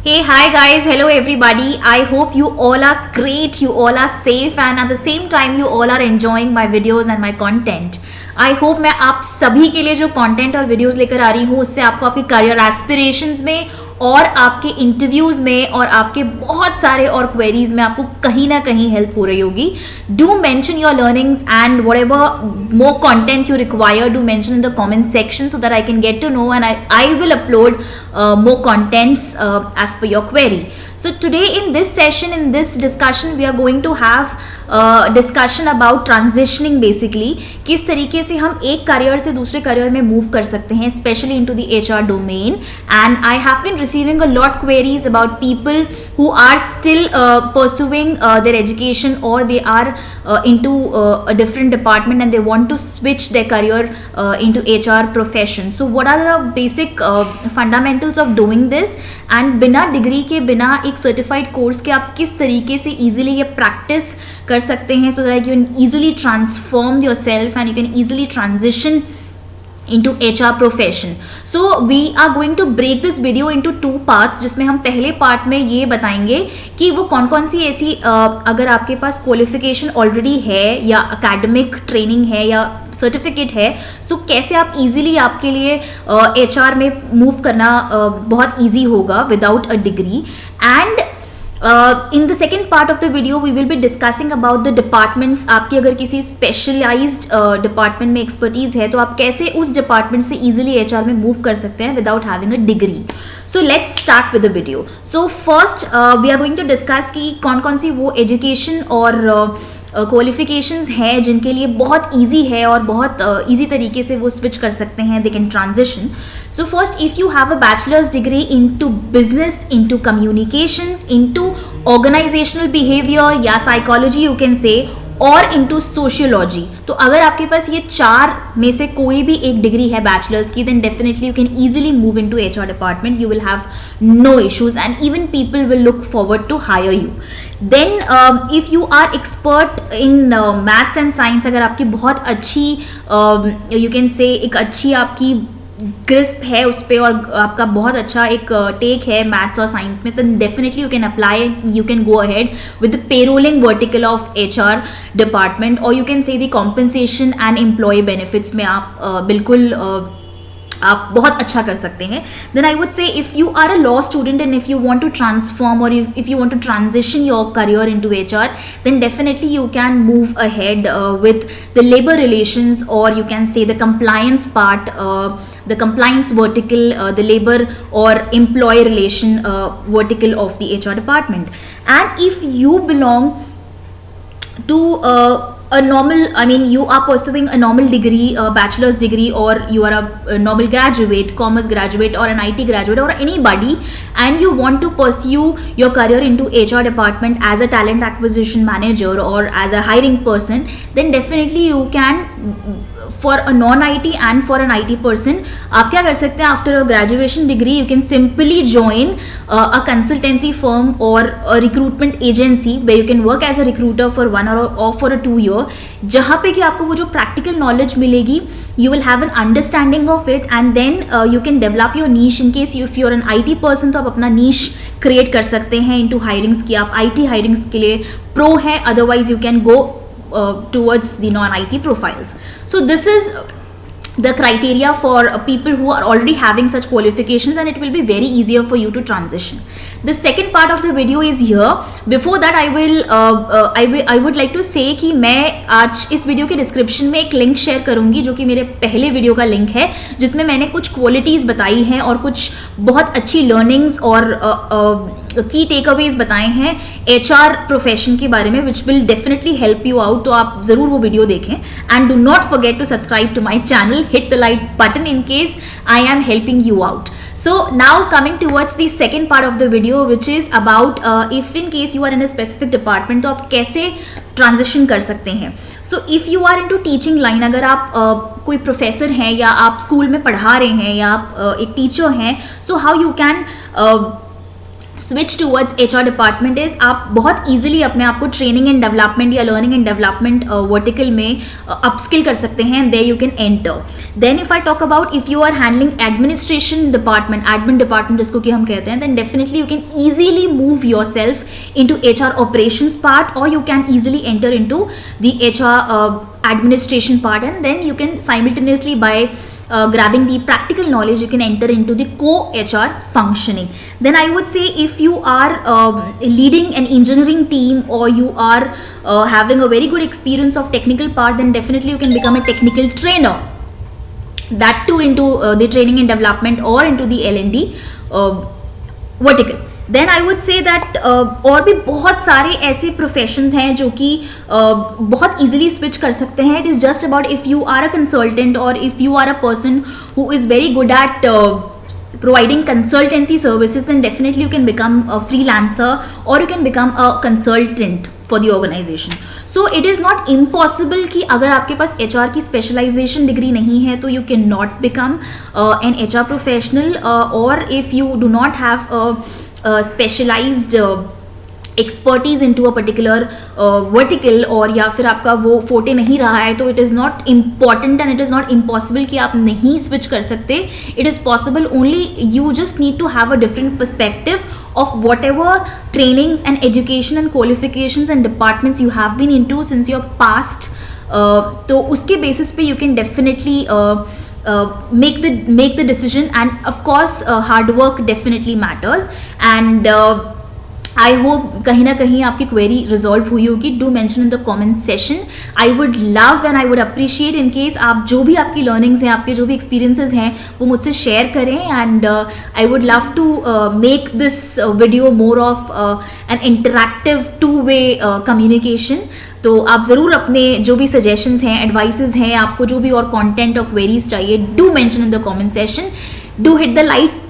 Hey, hi guys, hello everybody. I hope you all are great, you all are safe, and at the same time, you all are enjoying my videos and my content. I hope मैं आप सभी के लिए जो content और videos लेकर आ रही हूँ उससे आपको आपके करियर एस्पिरेशंस में और आपके इंटरव्यूज में और आपके बहुत सारे और क्वेरीज में आपको कहीं ना कहीं हेल्प हो रही होगी. Do mention your learnings and whatever more content you require, do mention in the comment section so that I can get to know and I will upload more contents as per your query. So today in this session, in this discussion, we are going to have discussion about transitioning basically. किस तरीके से हम एक career से दूसरे career में move कर सकते हैं, especially into the HR domain. And I have been receiving a lot queries about people who are still pursuing their education or they are into a different department and they want to switch their career into HR profession. So what are the basic fundamentals of doing this? And बिना degree के, बिना एक certified course के आप किस तरीके से easily ये प्रैक्टिस कर सकते हैं so that you can easily transform yourself and you can easily transition into HR profession. So we are going to break this video into two parts, जिसमें हम पहले पार्ट में ये बताएंगे कि वो कौन कौन सी ऐसी अगर आपके पास क्वालिफिकेशन ऑलरेडी है या एकेडमिक ट्रेनिंग है या सर्टिफिकेट है, सो कैसे आप इजीली आपके लिए HR में मूव करना बहुत ईजी होगा without a degree. And in the second part of the video we will be discussing about the departments. आपकी अगर किसी specialized department में expertise है तो आप कैसे उस department से easily HR में move कर सकते हैं without having a degree. So let's start with the video. So first we are going to discuss कि कौन कौन सी वो education और क्वालिफिकेशंस हैं जिनके लिए बहुत ईजी है और बहुत ईजी तरीके से वो स्विच कर सकते हैं, they can transition. So first, if you have a bachelor's degree into business, into communications, into organisational behaviour या साइकोलॉजी यू कैन से, और इनटू सोशियोलॉजी, तो अगर आपके पास ये चार में से कोई भी एक डिग्री है बैचलर्स की, then definitely you can easily move into HR department. You will have no issues and even people will look forward to hire you. Then if you are expert in maths and science, अगर आपकी बहुत अच्छी you can से एक अच्छी आपकी ग्रिस्प है उस पर और आपका बहुत अच्छा एक टेक है मैथ्स और साइंस में, तो definitely you can apply, you can go ahead with the payrolling vertical of HR department, और you can say the compensation and employee benefits में आप बिल्कुल आप बहुत अच्छा कर सकते हैं. Then I would say if you are a law student and if you want to transform और if you want to transition your career into HR, then definitely you can move ahead with the labour relations और you can say the compliance part, the compliance vertical, the labor or employee relation vertical of the HR department. And if you belong to a normal, I mean you are pursuing a normal degree, a bachelor's degree, or you are a normal graduate, commerce graduate or an IT graduate or anybody, and you want to pursue your career into HR department as a talent acquisition manager or as a hiring person, then definitely you can, for a non-IT and for an IT person, आप क्या कर सकते हैं, after a graduation degree you can simply join a consultancy firm और a recruitment agency where you can work as a recruiter for 1 or for a 2 year, जहाँ पे कि आपको वो जो प्रैक्टिकल नॉलेज मिलेगी, you will have an understanding of it and then you can develop your niche. in case if you're an IT person तो आप अपना niche create कर सकते हैं into hirings की, आप IT hirings के लिए pro हैं, otherwise you can go towards the non-IT profiles. So this is the criteria for people who are already having such qualifications and it will be very easier for you to transition. The second part of the video is here. Before that I would like to say कि मैं आज इस video के description में एक link share करूंगी जो कि मेरे पहले वीडियो का लिंक है, जिसमें मैंने कुछ क्वालिटीज़ बताई हैं और कुछ बहुत अच्छी लर्निंग्स और की टेकअवेज बताए हैं HR प्रोफेशन के बारे में, which will definitely help you out. तो आप ज़रूर वो वीडियो देखें and do not forget to subscribe to my channel, hit the like button in case I am helping you out. So now coming towards the second part of the video, which is about if in case you are in a specific department तो आप कैसे transition कर सकते हैं. So if you are into teaching line, अगर आप कोई professor हैं या आप स्कूल में पढ़ा रहे हैं या आप एक टीचर हैं, so how you can switch towards HR department is आप बहुत ईजिली अपने आप को ट्रेनिंग एंड डेवलपमेंट या लर्निंग एंड डेवलपमेंट वर्टिकल में अपस्किल कर सकते हैं. There you can enter. Then if I talk about if you are handling administration department, admin department जिसको कि हम कहते हैं, then definitely you can easily move yourself into HR operations part, और you can easily enter in to the HR administration part, and then you can simultaneously by grabbing the practical knowledge you can enter into the co-HR functioning. Then I would say if you are leading an engineering team or you are having a very good experience of technical part, then definitely you can become a technical trainer, that too into the training and development or into the L&D vertical. Then I would say that और भी बहुत सारे ऐसे professions हैं जो कि बहुत easily switch कर सकते हैं. It is just about if you are a consultant और if you are a person who is very good at providing consultancy services, then definitely you can become a freelancer or you can become a consultant for the organization. So it is not impossible कि अगर आपके पास HR की specialization degree नहीं है तो you cannot become an HR professional, or if you do not have a specialized expertise into a particular vertical, और या फिर आपका वो फोटे नहीं रहा है, तो it is not important and it is not impossible कि आप नहीं स्विच कर सकते. It is possible only you just need to have a different perspective of whatever trainings and education and qualifications and departments you have been into since your past. तो उसके basis पे you can definitely make the decision, and of course hard work definitely matters. And I hope कहीं ना कहीं आपकी query resolve हुई होगी. Do mention in the comment session. I would love and I would appreciate in case आप जो भी आपकी लर्निंग्स हैं, आपके जो भी एक्सपीरियंसेस हैं, वो मुझसे शेयर करें. And I would love to make this video more of an interactive two way communication. तो आप ज़रूर अपने जो भी सजेशंस हैं, एडवाइसेस हैं, आपको जो भी और कंटेंट और क्वेरीज चाहिए, do mention in the comment session. Do hit the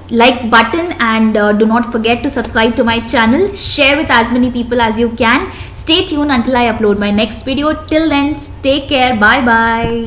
like button, and do not forget to subscribe to my channel. Share with as many people as you can. Stay tuned until I upload my next video. Till then, take care. Bye bye.